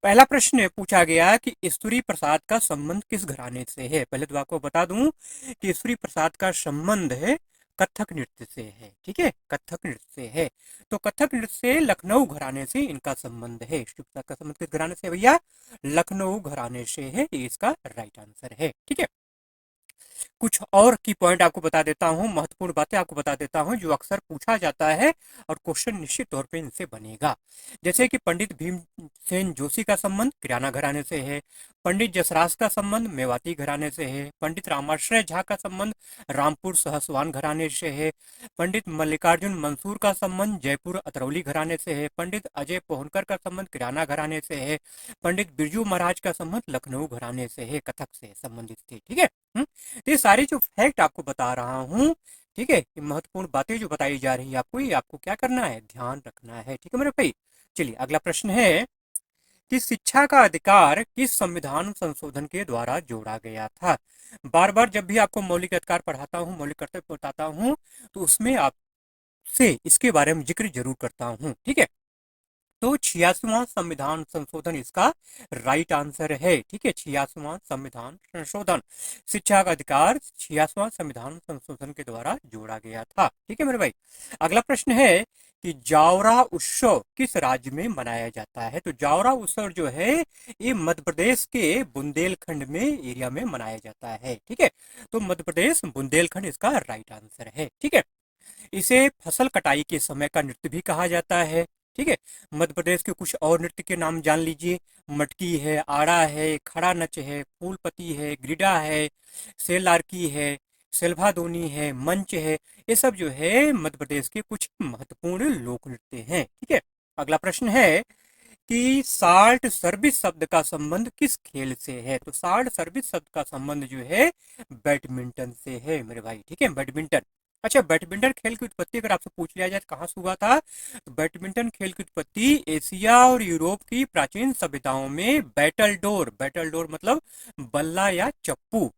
पहला प्रश्न पूछा गया कि ईश्वरी प्रसाद का संबंध किस घराने से है। पहले तो आपको बता दूं कि ईश्वरी प्रसाद का संबंध है कथक नृत्य से है। ठीक है, कथक नृत्य से है। तो कथक नृत्य से लखनऊ घराने से इनका संबंध है। ईश्वरी प्रसाद का संबंध किस घराने से है भैया? लखनऊ घराने से है। ये इसका राइट आंसर है। ठीक है, कुछ और की पॉइंट आपको बता देता हूँ, महत्वपूर्ण बातें आपको बता देता हूँ जो अक्सर पूछा जाता है और क्वेश्चन निश्चित तौर पे इनसे बनेगा। जैसे कि पंडित भीमसेन जोशी का संबंध किराना घराने से है। पंडित जसराज का संबंध मेवाती घराने से है। पंडित रामाश्रय झा का संबंध रामपुर सहसवान घराने से है। पंडित मल्लिकार्जुन मंसूर का संबंध जयपुर अतरौली घराने से है। पंडित अजय पोहनकर का संबंध किराना घराने से है। पंडित बिरजू महाराज का संबंध लखनऊ घराने से है, कथक से संबंधित थे। ठीक है, तो ये सारे जो फैक्ट आपको बता रहा हूँ, ठीक है, ये महत्वपूर्ण बातें जो बताई जा रही है आपको, ये आपको क्या करना है, ध्यान रखना है। ठीक है मेरे भाई, चलिए अगला प्रश्न है कि शिक्षा का अधिकार किस संविधान संशोधन के द्वारा जोड़ा गया था। बार बार जब भी आपको मौलिक अधिकार पढ़ाता हूँ, मौलिक कर्तव्य बताता हूँ, तो उसमें आपसे इसके बारे में जिक्र जरूर करता हूँ। ठीक है, तो 86वां संविधान संशोधन इसका राइट आंसर है। ठीक है, 86वां संविधान संशोधन, शिक्षा का अधिकार 86वां संविधान संशोधन के द्वारा जोड़ा गया था। ठीक है मेरे भाई, अगला प्रश्न है कि जावरा उत्सव किस राज्य में मनाया जाता है। तो जावरा उत्सव जो है ये मध्य प्रदेश के बुंदेलखंड में एरिया में मनाया जाता है। ठीक है, तो मध्य प्रदेश बुंदेलखंड इसका राइट आंसर है। ठीक है, इसे फसल कटाई के समय का नृत्य भी कहा जाता है। ठीक है, मध्य प्रदेश के कुछ और नृत्य के नाम जान लीजिए। मटकी है, आड़ा है, खड़ा नच है, फूलपति है, ग्रिडा है, सेलारकी है, सेल्भादोनी है, मंच है। ये सब जो है मध्य प्रदेश के कुछ महत्वपूर्ण लोक नृत्य हैं। ठीक है, अगला प्रश्न है कि साल्ट सर्विस शब्द का संबंध किस खेल से है। तो साल्ट सर्विस शब्द का संबंध जो है बैडमिंटन से है मेरे भाई। ठीक है, बैडमिंटन। अच्छा, बैडमिंटन खेल की उत्पत्ति अगर आपसे पूछ लिया जाए कहाँ से हुआ था, तो बैडमिंटन खेल की उत्पत्ति एशिया और यूरोप की प्राचीन सभ्यताओं में बैटल डोर मतलब बल्ला या चप्पू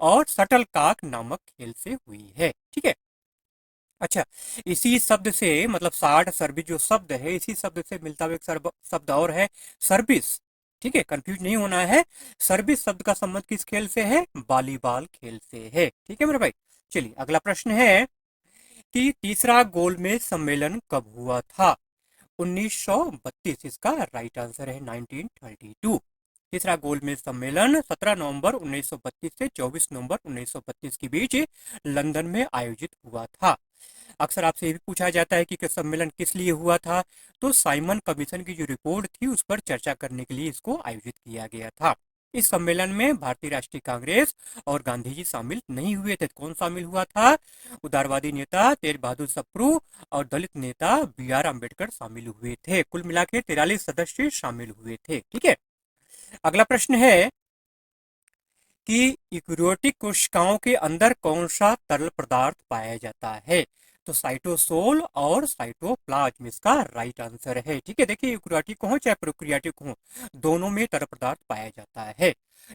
और शटलकॉक नामक खेल से हुई है। ठीक है, अच्छा, इसी शब्द से मतलब साठ सर्विस जो शब्द है, इसी शब्द से मिलता हुआ एक शब्द और है सर्विस। ठीक है, कंफ्यूज नहीं होना है। सर्विस शब्द का संबंध किस खेल से है? वॉलीबॉल खेल से है। ठीक है मेरे भाई, चलिए अगला प्रश्न है कि तीसरा गोलमेज सम्मेलन कब हुआ था। 1932 इसका राइट आंसर है, 1932। तीसरा गोलमेज सम्मेलन 17 नवंबर 1932 से 24 नवंबर 1932 के बीच लंदन में आयोजित हुआ था। अक्सर आपसे ये भी पूछा जाता है कि सम्मेलन किस लिए हुआ था। तो साइमन कमीशन की जो रिपोर्ट थी उस पर चर्चा करने के लिए इसको आयोजित किया गया था। इस सम्मेलन में भारतीय राष्ट्रीय कांग्रेस और गांधी जी शामिल नहीं हुए थे। कौन शामिल हुआ था? उदारवादी नेता तेज बहादुर सप्रू और दलित नेता बी आर अम्बेडकर शामिल हुए थे। कुल मिला के 43 सदस्य शामिल हुए थे। ठीक है, अगला प्रश्न है कि यूकेरियोटिक कोशिकाओं के अंदर कौन सा तरल पदार्थ पाया जाता है। तो साइटोसोल और साइटोप्लाज्म इसका राइट आंसर है। ठीक है, देखिए यूकेरियोटिक हो चाहे प्रोकैरियोटिक हो, दोनों में तरल पदार्थ पाया जाता है।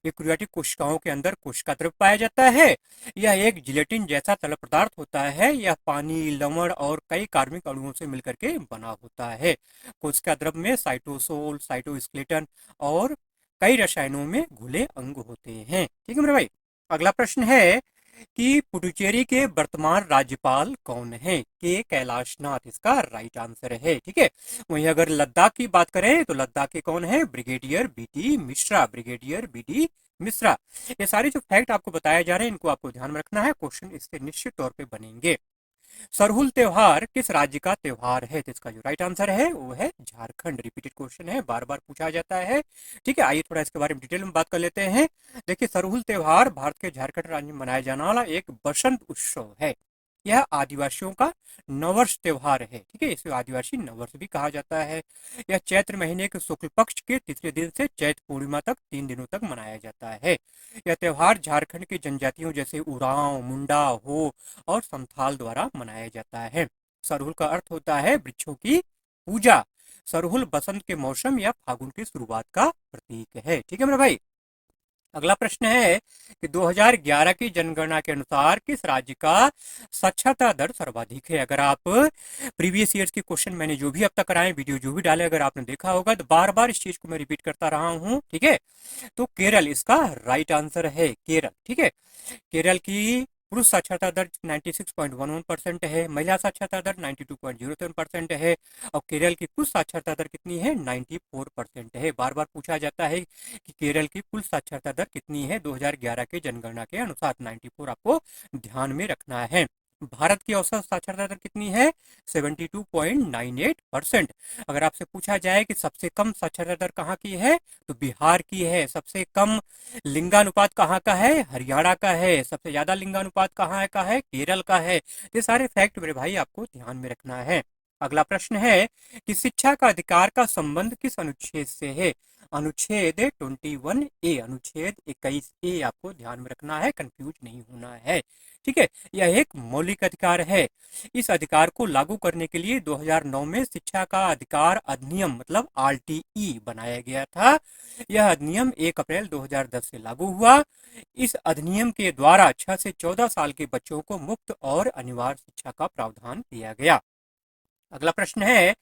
यूकेरियोटिक कोशिकाओं के अंदर कोशिका द्रव्य पाया जाता है। यह एक जिलेटिन जैसा तरल पदार्थ होता है। यह पानी, लवण और कई कार्बनिक अणुओं से मिलकर के बना होता है। कोशिका द्रव्य में साइटोसोल, साइटोस्केलेटन और कई रसायनों में घुले अंग होते हैं। ठीक है मेरे भाई, अगला प्रश्न है कि पुडुचेरी के वर्तमान राज्यपाल कौन है। के कैलाशनाथ इसका राइट आंसर है। ठीक है, वहीं अगर लद्दाख की बात करें तो लद्दाख के कौन है? Brigadier BT Mishra, brigadier BT Mishra. ये सारे जो फैक्ट आपको बताए जा रहे हैं इनको आपको ध्यान में रखना है, क्वेश्चन इससे निश्चित तौर पे बनेंगे। सरहुल त्योहार किस राज्य का त्योहार है। तो इसका जो राइट आंसर है वो है झारखंड। रिपीटेड क्वेश्चन है, बार बार पूछा जाता है। ठीक है, आइए थोड़ा इसके बारे में डिटेल में बात कर लेते हैं। देखिए, सरहुल त्योहार भारत के झारखंड राज्य में मनाया जाने वाला एक बसंत उत्सव है। यह आदिवासियों का नववर्ष त्योहार है। ठीक है, इसे आदिवासी नववर्ष भी कहा जाता है। यह चैत्र महीने के शुक्ल पक्ष के तीसरे दिन से चैत्र पूर्णिमा तक 3 दिनों तक मनाया जाता है। यह त्योहार झारखंड की जनजातियों जैसे उरांव, मुंडा, हो और संथाल द्वारा मनाया जाता है। सरहुल का अर्थ होता है वृक्षों की पूजा। सरहुल बसंत के मौसम या फागुन की शुरुआत का प्रतीक है। ठीक है मेरे भाई, अगला प्रश्न है कि 2011 की जनगणना के अनुसार किस राज्य का साक्षरता दर सर्वाधिक है। अगर आप प्रीवियस ईयर्स के क्वेश्चन मैंने जो भी अब तक कराए, वीडियो जो भी डाले, अगर आपने देखा होगा तो बार बार इस चीज को मैं रिपीट करता रहा हूँ, ठीक है। तो केरल इसका राइट आंसर है, केरल, ठीक है। केरल की पुरुष साक्षरता दर 96.11% है, महिला साक्षरता दर 92.07% है, और केरल की कुल साक्षरता दर कितनी है, 94% है। बार बार पूछा जाता है कि केरल की कुल साक्षरता दर कितनी है 2011 के जनगणना के अनुसार, 94 आपको ध्यान में रखना है। भारत की औसत साक्षरता दर कितनी है, 72.98%। अगर आपसे पूछा जाए कि सबसे कम साक्षरता दर कहाँ की है, तो बिहार की है। सबसे कम लिंगानुपात कहाँ का है, हरियाणा का है। सबसे ज्यादा लिंगानुपात कहाँ का है, केरल का है। ये सारे फैक्ट मेरे भाई आपको ध्यान में रखना है। अगला प्रश्न है कि शिक्षा का अधिकार का संबंध किस अनुच्छेद से है। अनुच्छेद 21A, अनुच्छेद 21A आपको ध्यान में रखना है, कंफ्यूज नहीं होना है, ठीक है। यह एक मौलिक अधिकार है। इस अधिकार को लागू करने के लिए 2009 में शिक्षा का अधिकार अधिनियम मतलब RTE बनाया गया था। यह अधिनियम 1 अप्रैल 2010 से लागू हुआ। इस अधिनियम के द्वारा 6 से 14 साल के बच्चों को मुफ्त और अनिवार्य शिक्षा का प्रावधान किया गया। अगला प्रश्न है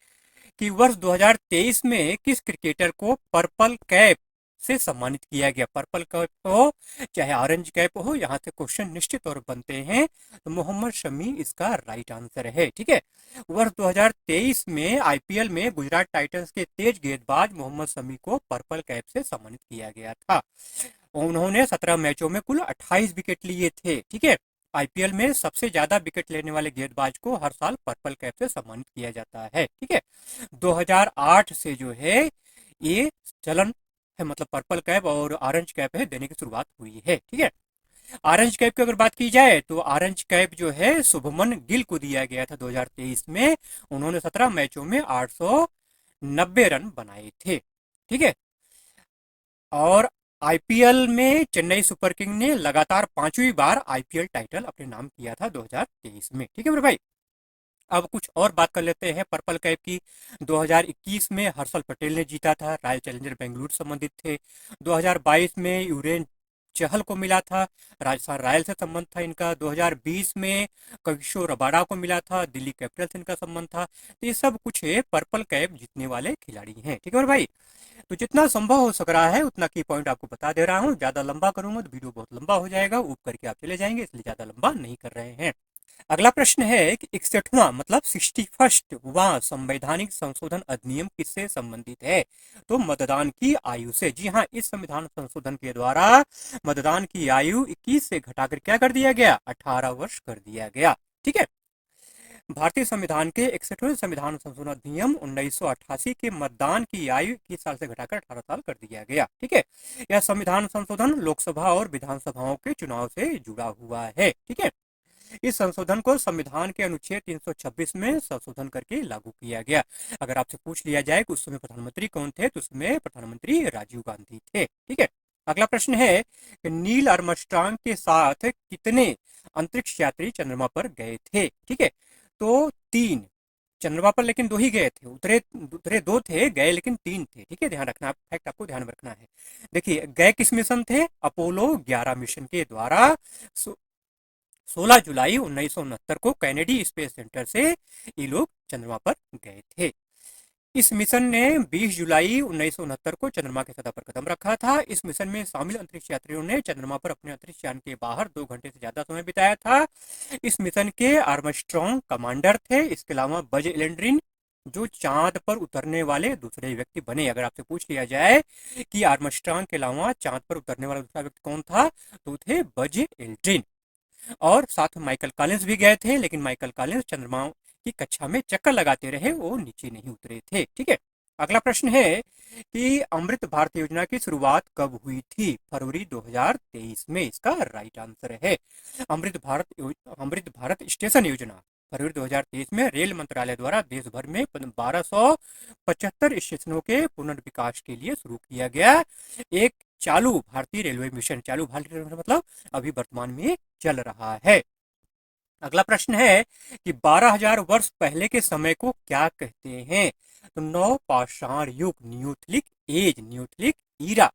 कि वर्ष 2023 में किस क्रिकेटर को पर्पल कैप से सम्मानित किया गया। पर्पल कैप हो चाहे ऑरेंज कैप हो, यहाँ से क्वेश्चन निश्चित तौर बनते हैं। तो मोहम्मद शमी इसका राइट आंसर है, ठीक है। वर्ष 2023 में IPL में गुजरात टाइटंस के तेज गेंदबाज मोहम्मद शमी को पर्पल कैप से सम्मानित किया गया था। उन्होंने 17 मैचों में कुल 28 विकेट लिए थे, ठीक है। IPL में सबसे ज्यादा विकेट लेने वाले गेंदबाज को हर साल पर्पल कैप से सम्मानित किया जाता है, ठीक है। 2008 से जो है ये चलन है, मतलब पर्पल कैप और ऑरेंज कैप है देने की शुरुआत हुई है, ठीक है। ऑरेंज कैप की अगर बात की जाए तो ऑरेंज कैप जो है शुभमन गिल को दिया गया था 2023 में। उन्होंने 17 मैचों में 890 रन बनाए थे, ठीक है। और IPL में चेन्नई सुपर किंग ने लगातार 5वीं बार IPL टाइटल अपने नाम किया था 2023 में, ठीक है मेरे भाई। अब कुछ और बात कर लेते हैं पर्पल कैप की। 2021 में हर्षल पटेल ने जीता था, रॉयल चैलेंजर बेंगलुरु संबंधित थे। 2022 में यूरेन चहल को मिला था, राजस्थान रॉयल से संबंध था इनका। 2020 में किशोर रबाडा को मिला था, दिल्ली कैपिटल से इनका संबंध था। तो ये सब कुछ पर्पल कैप जीतने वाले खिलाड़ी हैं, ठीक है भाई। तो जितना संभव हो सक रहा है उतना की पॉइंट आपको बता दे रहा हूँ। ज्यादा लंबा करूंगा तो वीडियो बहुत लंबा हो जाएगा, ऊप करके आप चले जाएंगे, इसलिए ज्यादा लंबा नहीं कर रहे हैं। अगला प्रश्न है कि 61वां मतलब 61वां संवैधानिक संशोधन अधिनियम किससे संबंधित है। तो मतदान की आयु से। जी हाँ, इस संविधान संशोधन के द्वारा मतदान की आयु 21 से घटाकर क्या कर दिया गया, 18 वर्ष कर दिया गया, ठीक है। भारतीय संविधान के 61वें संविधान संशोधन अधिनियम 1988 के मतदान की आयु 21 साल से घटाकर 18 साल कर दिया गया, ठीक है। यह संविधान संशोधन लोकसभा और विधानसभाओं के चुनाव से जुड़ा हुआ है, ठीक है। इस संशोधन को संविधान के अनुच्छेद 326 में संशोधन करके लागू किया गया। अगर आपसे पूछ लिया जाए कि उस समय प्रधानमंत्री कौन थे, तो उसमें प्रधानमंत्री राजीव गांधी थे, ठीक है। अगला प्रश्न है कि नील आर्मस्ट्रांग के साथ कितने अंतरिक्ष यात्री चंद्रमा पर गए थे, ठीक है। तो 3 चंद्रमा पर, लेकिन 2 ही गए थे। उतरे उतरे 2 थे, गए लेकिन 3 थे, ठीक है। ध्यान रखना, फैक्ट आपको ध्यान में रखना है। देखिए गए किस मिशन थे, अपोलो 11 मिशन के द्वारा 16 जुलाई 1969 को कैनेडी स्पेस सेंटर से ये लोग चंद्रमा पर गए थे। इस मिशन ने 20 जुलाई 1969 को चंद्रमा की सतह पर कदम रखा था। इस मिशन में शामिल अंतरिक्ष यात्रियों ने चंद्रमा पर अपने अंतरिक्ष यान के बाहर 2 घंटे से ज्यादा समय बिताया था। इस मिशन के आर्मस्ट्रॉन्ग कमांडर थे। इसके अलावा बज एल्ड्रिन जो चांद पर उतरने वाले दूसरे व्यक्ति बने। अगर आपसे पूछ लिया जाए कि आर्मस्ट्रॉन्ग के अलावा चांद पर उतरने वाला दूसरा व्यक्ति कौन था, तो थे बज एल्ड्रिन। और साथ में माइकल कॉलिंस भी गए थे, लेकिन माइकल कॉलिंस चंद्रमा की कक्षा में चक्कर लगाते रहे, वो नीचे नहीं उतरे थे, ठीक है। अगला प्रश्न है कि अमृत भारत योजना की शुरुआत कब हुई थी। फरवरी 2023 में इसका राइट आंसर है। अमृत भारत स्टेशन योजना फरवरी 2023 में रेल मंत्रालय द्वारा देश भर में 1275 स्टेशनों के पुनर्विकास के लिए शुरू किया गया एक चालू भारतीय रेलवे मिशन। चालू भारतीय रेलवे मिशन मतलब अभी वर्तमान में चल रहा है। अगला प्रश्न है कि 12,000 वर्ष पहले के समय को क्या कहते हैं। तो नव पाषाण युग, न्यूथलिक एज, न्यूथलिक ईरा।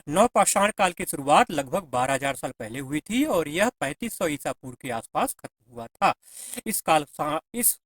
नवपाषाण काल की शुरुआत लगभग 12,000 साल पहले हुई थी और यह 3500 ईसा पूर्व के आसपास खत्म हुआ था। इस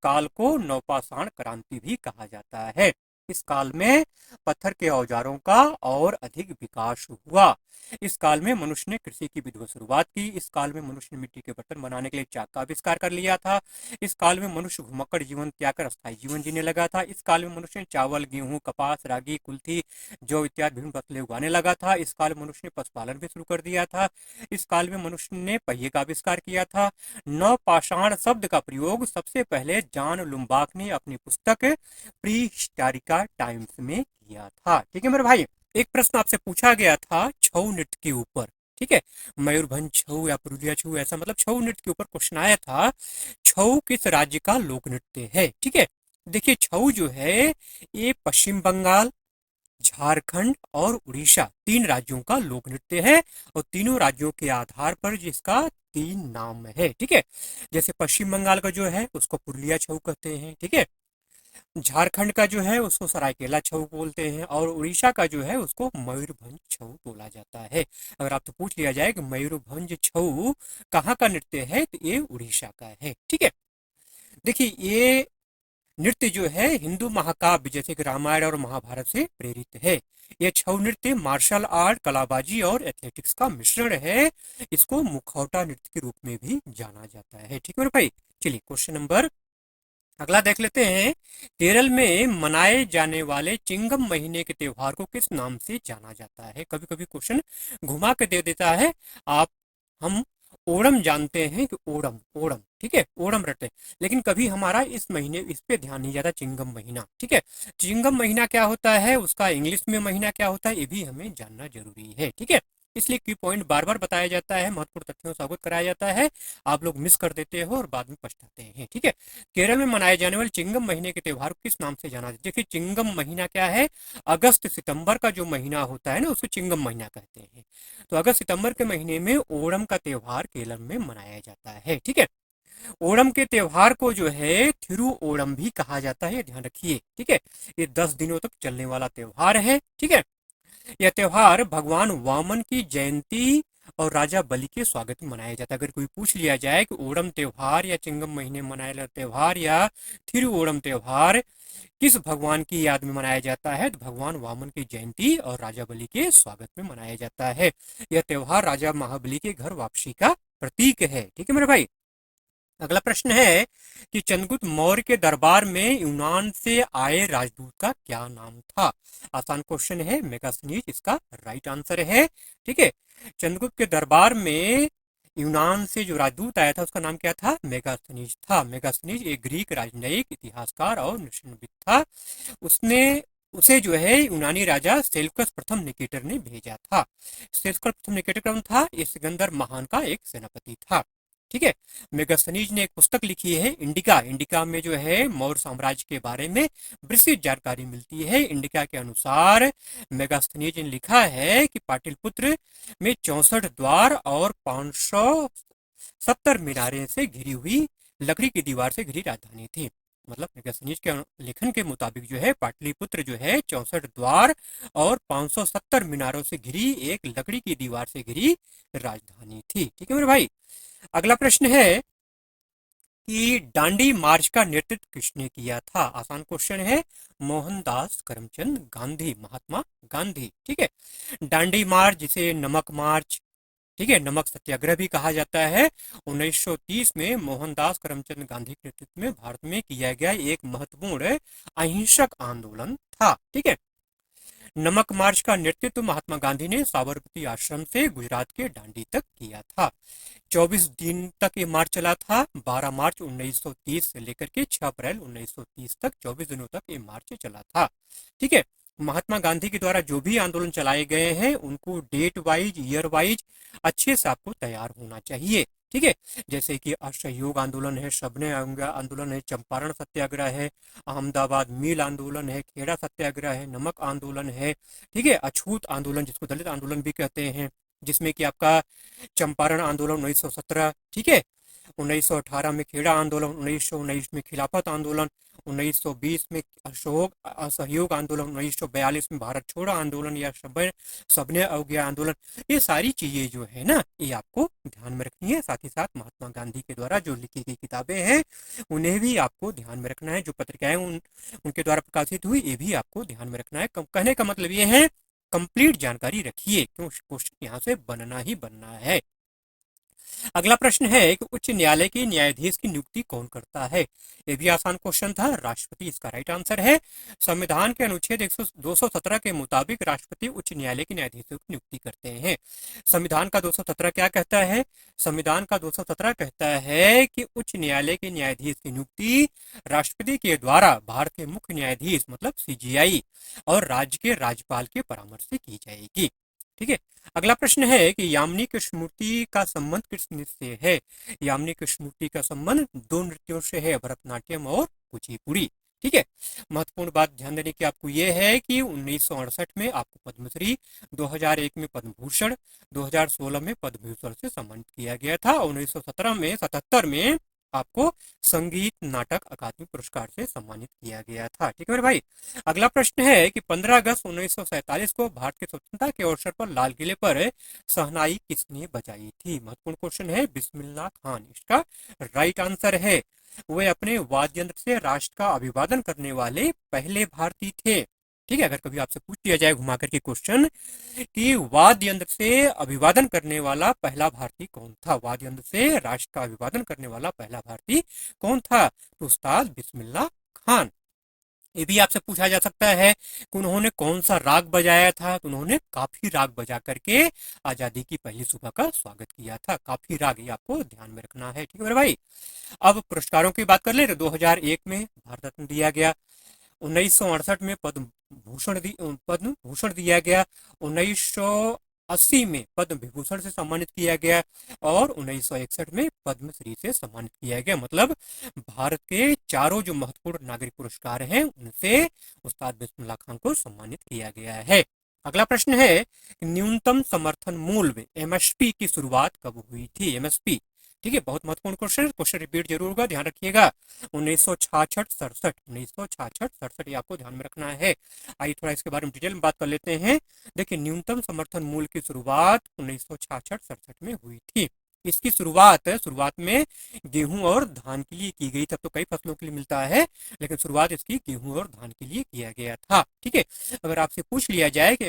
काल को नवपाषाण क्रांति भी कहा जाता है। इस काल में पत्थर के औजारों का और अधिक विकास हुआ। इस काल में मनुष्य ने कृषि की विधिवत शुरुआत की। इस काल में मनुष्य ने मिट्टी के बर्तन बनाने के लिए चाक का आविष्कार कर लिया था। इस काल में मनुष्य घुमक्कड़ जीवन त्याग कर अस्थायी जीवन जीने लगा था। इस काल में मनुष्य ने चावल, गेहूं, कपास, रागी, कुल्थी, जौ इत्यादि विभिन्न फसलें उगाने लगा था। इस काल में मनुष्य ने पशुपालन भी शुरू कर दिया था। इस काल में मनुष्य ने पहिए का आविष्कार किया था। नवपाषाण शब्द का प्रयोग सबसे पहले जॉन लुम्बार्क ने अपनी पुस्तक प्री हिस्टोरिका टाइम्स में किया था। ठीक है मेरे भाई, एक प्रश्न आपसे पूछा गया था छऊ नृत्य के ऊपर। ठीक है, मयूरभंज छऊ या पुरुलिया छऊ, ऐसा मतलब छऊ नृत्य के ऊपर क्वेश्चन आया था। छऊ किस राज्य का लोक नृत्य है? ठीक है, देखिए छऊ जो है ये पश्चिम बंगाल, झारखंड और उड़ीसा 3 राज्यों का लोक नृत्य है और तीनों राज्यों के आधार पर जिसका 3 नाम है। ठीक है, जैसे पश्चिम बंगाल का जो है उसको पुरुलिया छऊ कहते हैं। ठीक है, झारखंड का जो है उसको सरायकेला छऊ बोलते हैं और उड़ीसा का जो है उसको मयूरभंज छऊ बोला जाता है। अगर आपसे पूछ लिया जाए कि मयूरभंज छऊ कहाँ का नृत्य है तो ये उड़ीसा का है। ठीक है, देखिए ये नृत्य जो है हिंदू महाकाव्य जैसे कि रामायण और महाभारत से प्रेरित है। यह छऊ नृत्य मार्शल आर्ट, कलाबाजी और एथलेटिक्स का मिश्रण है। इसको मुखौटा नृत्य के रूप में भी जाना जाता है। ठीक है मेरे भाई, चलिए क्वेश्चन नंबर अगला देख लेते हैं। केरल में मनाए जाने वाले चिंगम महीने के त्योहार को किस नाम से जाना जाता है? कभी कभी क्वेश्चन घुमा के दे देता है। आप हम ओणम जानते हैं कि ओणम ओणम ठीक है, ओणम रटते, लेकिन कभी हमारा इस महीने इस पे ध्यान नहीं जाता। चिंगम महीना, ठीक है, चिंगम महीना क्या होता है, उसका इंग्लिश में महीना क्या होता है, ये भी हमें जानना जरूरी है। ठीक है, इसलिए की पॉइंट बार बार बताया जाता है, महत्वपूर्ण तथ्यों से अवगत कराया जाता है। आप लोग मिस कर देते हो और बाद में पछताते हैं। ठीक है, केरल में मनाए जाने वाले चिंगम महीने के त्योहार को किस नाम से जाना जाता है? देखिए चिंगम महीना क्या है, अगस्त सितंबर का जो महीना होता है ना उसको चिंगम महीना कहते हैं। तो अगस्त सितंबर के महीने में ओणम का त्योहार केरल में मनाया जाता है। ठीक है, ओणम के त्योहार को जो है थिरु ओणम भी कहा जाता है, ध्यान रखिए। ठीक है, ये 10 दिनों तक चलने वाला त्योहार है। ठीक है, यह त्योहार भगवान वामन की जयंती और राजा बलि के स्वागत में मनाया जाता है। अगर कोई पूछ लिया जाए कि ओणम त्योहार या चिंगम महीने मनाया जाता त्योहार या थिरु ओणम त्योहार किस भगवान की याद में मनाया जाता है, तो भगवान वामन की जयंती और राजा बलि के स्वागत में मनाया जाता है। यह त्योहार राजा महाबली के घर वापसी का प्रतीक है। ठीक है मेरे भाई, अगला प्रश्न है कि चंद्रगुप्त मौर्य के दरबार में यूनान से आए राजदूत का क्या नाम था? आसान क्वेश्चन है, मेगास्थनीज इसका राइट आंसर है। ठीक है, चंद्रगुप्त के दरबार में यूनान से जो राजदूत आया था उसका नाम क्या था? मेगास्थनीज था। मेगास्थनीज एक ग्रीक राजनयिक, इतिहासकार और नृशंसविद था। उसने उसे जो है यूनानी राजा सेल्यूकस प्रथम निकेटर ने भेजा था। सेल्यूकस प्रथम निकेटर कौन था? ये सिकंदर महान का एक सेनापति था। ठीक है, मेगास्थनीज ने एक पुस्तक लिखी है इंडिका। इंडिका में जो है मौर्य साम्राज्य के बारे में विस्तृत जानकारी मिलती है। इंडिका के अनुसार मेगास्थनीज ने लिखा है कि पाटलिपुत्र में 64 द्वार और 570 मीनारें से घिरी हुई लकड़ी की दीवार से घिरी राजधानी थी। मतलब मेगास्थनीज के लेखन के मुताबिक जो है पाटलिपुत्र जो है 64 द्वार और 570 मीनारों से घिरी एक लकड़ी की दीवार से घिरी राजधानी थी। ठीक है मेरे भाई, अगला प्रश्न है कि डांडी मार्च का नेतृत्व किसने किया था? आसान क्वेश्चन है, मोहनदास करमचंद गांधी, महात्मा गांधी। ठीक है, डांडी मार्च जिसे नमक मार्च, ठीक है, नमक सत्याग्रह भी कहा जाता है, 1930 में मोहनदास करमचंद गांधी के नेतृत्व में भारत में किया गया एक महत्वपूर्ण अहिंसक आंदोलन था। ठीक है, नमक मार्च का नेतृत्व महात्मा गांधी ने साबरमती आश्रम से गुजरात के डांडी तक किया था। 24 दिन तक ये मार्च चला था। 12 मार्च 1930 से लेकर के 6 अप्रैल 1930 तक 24 दिनों तक ये मार्च चला था। ठीक है, महात्मा गांधी के द्वारा जो भी आंदोलन चलाए गए हैं उनको डेट वाइज, ईयर वाइज अच्छे से आपको तैयार होना चाहिए। ठीक है, जैसे कि असहयोग आंदोलन है, सबने आंदोलन है, चंपारण सत्याग्रह है, अहमदाबाद मिल आंदोलन है, खेड़ा सत्याग्रह है, नमक आंदोलन है। ठीक है, अछूत आंदोलन जिसको दलित आंदोलन भी कहते हैं, जिसमें कि आपका चंपारण आंदोलन 1917, ठीक है, 1918 में खेड़ा आंदोलन, 1919 में खिलाफत आंदोलन, 1920 में अशोक असहयोग आंदोलन, 1942 में भारत छोड़ो आंदोलन या सबने अवज्ञा आंदोलन, ये सारी चीजें जो है ना, ये आपको ध्यान में रखनी है। साथ ही साथ महात्मा गांधी के द्वारा जो लिखी गई किताबें हैं उन्हें भी आपको ध्यान में रखना है। जो पत्रिकाएं उनके द्वारा प्रकाशित हुई ये भी आपको ध्यान में रखना है। कहने का मतलब ये है कंप्लीट जानकारी रखिए, क्यों क्वेश्चन यहाँ से बनना ही बनना है। अगला प्रश्न है कि उच्च न्यायालय के न्यायाधीश की नियुक्ति कौन करता है? ये भी आसान क्वेश्चन था, राष्ट्रपति इसका राइट आंसर है। संविधान के अनुच्छेद 217 के मुताबिक राष्ट्रपति उच्च न्यायालय के न्यायाधीशों की नियुक्ति करते हैं। संविधान का 217 क्या कहता है? संविधान का 217 कहता है कि उच्च न्यायालय के न्यायाधीश की नियुक्ति राष्ट्रपति के द्वारा भारत के मुख्य न्यायाधीश मतलब सीजीआई और राज्य के राज्यपाल के परामर्श से की जाएगी। ठीक है। अगला प्रश्न है कि यामिनी कृष्णमूर्ति का संबंध किस नृत्य से है? यामिनी कृष्णमूर्ति का संबंध दो नृत्यों से है, भरतनाट्यम और कुचिपुड़ी। ठीक है। महत्वपूर्ण बात ध्यान देने की आपको यह है कि 1968 में आपको पद्मश्री, 2001 में पद्म भूषण, 2016 में पद्म भूषण से सम्मानित किया गया था। 1977 में आपको संगीत नाटक अकादमी पुरस्कार से सम्मानित किया गया था। ठीक है मेरे भाई। अगला प्रश्न है कि 15 अगस्त 1947 को भारत की स्वतंत्रता के अवसर पर लाल किले पर शहनाई किसने बजाई थी? महत्वपूर्ण क्वेश्चन है। बिस्मिल्लाह खान इसका राइट आंसर है। वे अपने वाद्य यंत्र से राष्ट्र का अभिवादन करने वाले पहले भारतीय थे। ठीक है। अगर कभी आपसे पूछ लिया जाए घुमा करके क्वेश्चन कि वाद्य यंत्र से अभिवादन करने वाला पहला भारतीय कौन था, वाद्य यंत्र से राष्ट्र का अभिवादन करने वाला पहला भारतीय कौन था, तो उस्ताद बिस्मिल्लाह खान। ये भी आपसे पूछा जा सकता है कि उन्होंने कौन सा राग बजाया था, तो उन्होंने काफी राग बजा करके आजादी की पहली सुबह का स्वागत किया था। काफी राग, ये आपको ध्यान में रखना है। ठीक है मेरे भाई। अब पुरस्कारों की बात कर ले तो 2001 में भारत रत्न दिया गया, 1968 में पद्म भूषण दिया गया, 1980 में पद्म विभूषण से सम्मानित किया गया और 1961 में पद्मश्री से सम्मानित किया गया। मतलब भारत के चारों जो महत्वपूर्ण नागरिक पुरस्कार हैं उनसे उस्ताद बिस्मिल्लाह खान को सम्मानित किया गया है। अगला प्रश्न है न्यूनतम समर्थन मूल्य एमएसपी की शुरुआत कब हुई थी? एमएसपी, ठीक है, बहुत महत्वपूर्ण क्वेश्चन, क्वेश्चन रिपीट जरूर होगा, ध्यान रखिएगा। 1966-67 ये आपको ध्यान में रखना है। आइए थोड़ा इसके बारे में डिटेल में बात कर लेते हैं। देखिए न्यूनतम समर्थन मूल्य की शुरुआत 1966-67 में हुई थी। इसकी शुरुआत में गेहूं और धान के लिए की गई। तब तो कई फसलों के लिए मिलता है, लेकिन शुरुआत इसकी गेहूं और धान के लिए किया गया था। ठीक है। अगर आपसे पूछ लिया जाए कि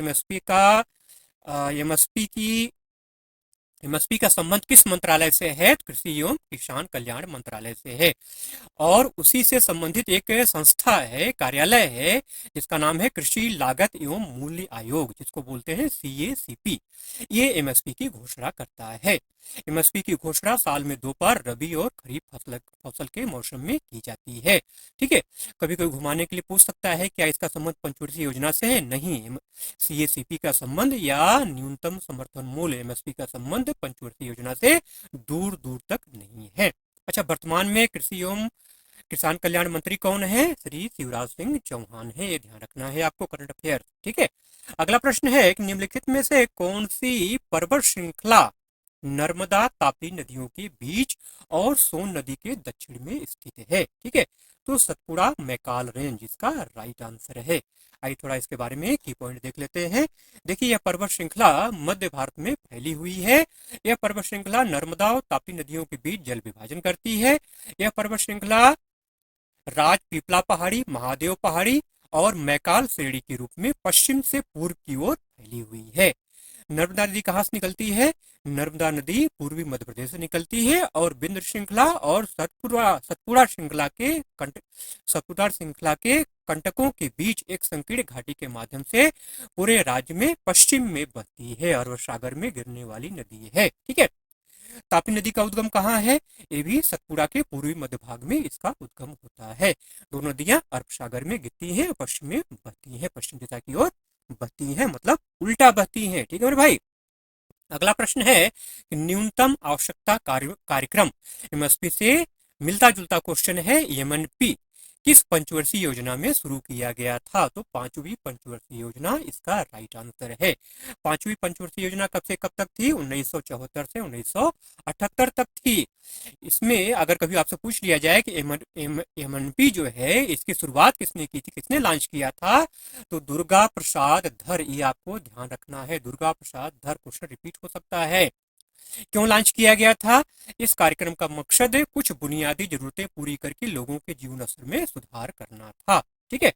एमएसपी का संबंध किस मंत्रालय से है, तो कृषि एवं किसान कल्याण मंत्रालय से है। और उसी से संबंधित एक संस्था है, कार्यालय है, जिसका नाम है कृषि लागत एवं मूल्य आयोग, जिसको बोलते हैं CACP। ये एमएसपी की घोषणा करता है। एमएसपी की घोषणा साल में 2 बार रबी और खरीफ फसल के मौसम में की जाती है। ठीक है। कभी कोई घुमाने के लिए पूछ सकता है क्या इसका संबंध पंचवर्षीय योजना से है? नहीं, CACP का संबंध या न्यूनतम समर्थन मूल्य एमएसपी का संबंध पंचवर्षीय योजना से दूर दूर तक नहीं है। अच्छा, वर्तमान में कृषि एवं किसान कल्याण मंत्री कौन है? श्री शिवराज सिंह चौहान है। ये ध्यान रखना है आपको, करंट अफेयर। ठीक है। अगला प्रश्न है कि निम्नलिखित में से कौन सी पर्वत श्रृंखला नर्मदा ताप्ती नदियों के बीच और सोन नदी के दक्षिण में स्थित है? ठीक है। तो सतपुड़ा मैकाल रेंज इसका राइट आंसर है। आइए थोड़ा इसके बारे में की पॉइंट देख लेते हैं। देखिए यह पर्वत श्रृंखला मध्य भारत में फैली हुई है। यह पर्वत श्रृंखला नर्मदा और ताप्ती नदियों के बीच जल विभाजन करती है। यह पर्वत श्रृंखला राजपीपला पहाड़ी, महादेव पहाड़ी और मैकाल श्रेणी के रूप में पश्चिम से पूर्व की ओर फैली हुई है। नर्मदा नदी कहाँ से निकलती है? नर्मदा नदी पूर्वी मध्य प्रदेश से निकलती है और बिंद श्रृंखला और सतपुड़ा श्रृंखला के कंटकों के बीच एक संकीर्ण घाटी के माध्यम से पूरे राज्य में पश्चिम में बहती है। अरब सागर में गिरने वाली नदी है। ठीक है। ताप्ती नदी का उद्गम कहाँ है? ये भी सतपुड़ा के पूर्वी मध्य भाग में इसका उद्गम होता है। दोनों नदियां अरब सागर में गिरती हैं, पश्चिम में बहती हैं, पश्चिम दिशा की ओर बहती हैं, मतलब उल्टा बहती हैं। ठीक है मेरे भाई। अगला प्रश्न है कि न्यूनतम आवश्यकता कार्यक्रम एमएसपी से मिलता जुलता क्वेश्चन है। एमएनपी किस पंचवर्षीय योजना में शुरू किया गया था? तो पांचवी पंचवर्षीय योजना इसका राइट आंसर है। पांचवी पंचवर्षीय योजना कब से कब तक थी? 1974 से 1978 तक थी। इसमें अगर कभी आपसे पूछ लिया जाए कि एमएनपी जो है इसकी शुरुआत किसने की थी, किसने लॉन्च किया था, तो दुर्गा प्रसाद धर, ये आपको ध्यान रखना है, दुर्गा प्रसाद धर। क्वेश्चन रिपीट हो सकता है। क्यों लॉन्च किया गया था? इस कार्यक्रम का मकसद कुछ बुनियादी जरूरतें पूरी करके लोगों के जीवन स्तर में सुधार करना था। ठीक है।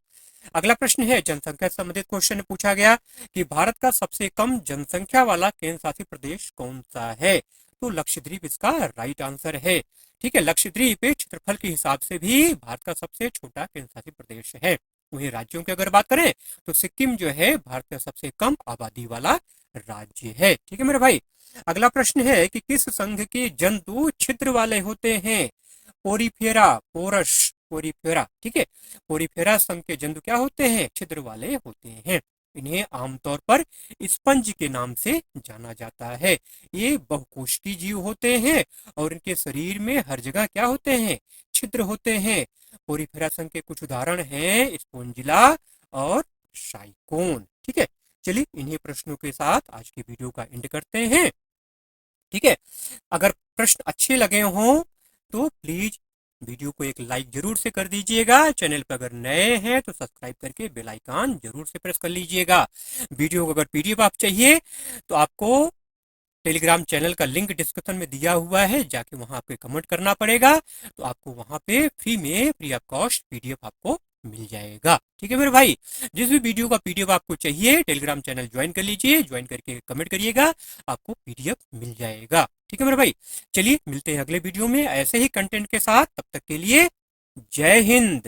अगला प्रश्न है, जनसंख्या से संबंधित क्वेश्चन पूछा गया कि भारत का सबसे कम जनसंख्या वाला केंद्र शासित प्रदेश कौन सा है? तो लक्षद्वीप इसका राइट आंसर है। ठीक है। लक्षद्वीप क्षेत्रफल के हिसाब से भी भारत का सबसे छोटा केंद्र शासित प्रदेश है। वहीं राज्यों की अगर बात करें तो सिक्किम जो है भारत का सबसे कम आबादी वाला राज्य है। ठीक है मेरे भाई। अगला प्रश्न है कि किस संघ के जंतु छिद्र वाले होते हैं? Porifera, porous, Porifera. ठीक है। पोरीफेरा संघ के जंतु क्या होते हैं? छिद्र वाले होते हैं। इन्हें आमतौर पर स्पंज के नाम से जाना जाता है। ये बहुकोष्ठीय जीव होते हैं और इनके शरीर में हर जगह क्या होते हैं? छिद्र होते हैं। पोरीफेरा संघ के कुछ उदाहरण हैं स्पोंजिला और साइकोन। ठीक है। चलिए इन्हीं प्रश्नों के साथ आज की वीडियो का एंड करते हैं। ठीक है। अगर प्रश्न अच्छे लगे हों तो प्लीज वीडियो को एक लाइक जरूर से कर दीजिएगा। चैनल पर अगर नए हैं तो सब्सक्राइब करके बेल आइकन जरूर से प्रेस कर लीजिएगा। वीडियो को अगर पीडीएफ आप चाहिए तो आपको टेलीग्राम चैनल का लिंक डिस्क्रिप्शन में दिया हुआ है, जाके वहां आपको कमेंट करना पड़ेगा, तो आपको वहां पे फ्री में फ्री ऑफ कॉस्ट पीडीएफ आपको मिल जाएगा। ठीक है मेरे भाई। जिस भी वीडियो का पीडीएफ आपको चाहिए टेलीग्राम चैनल ज्वाइन कर लीजिए, ज्वाइन करके कमेंट करिएगा, आपको पीडीएफ मिल जाएगा। ठीक है मेरे भाई। चलिए मिलते हैं अगले वीडियो में ऐसे ही कंटेंट के साथ। तब तक के लिए जय हिंद।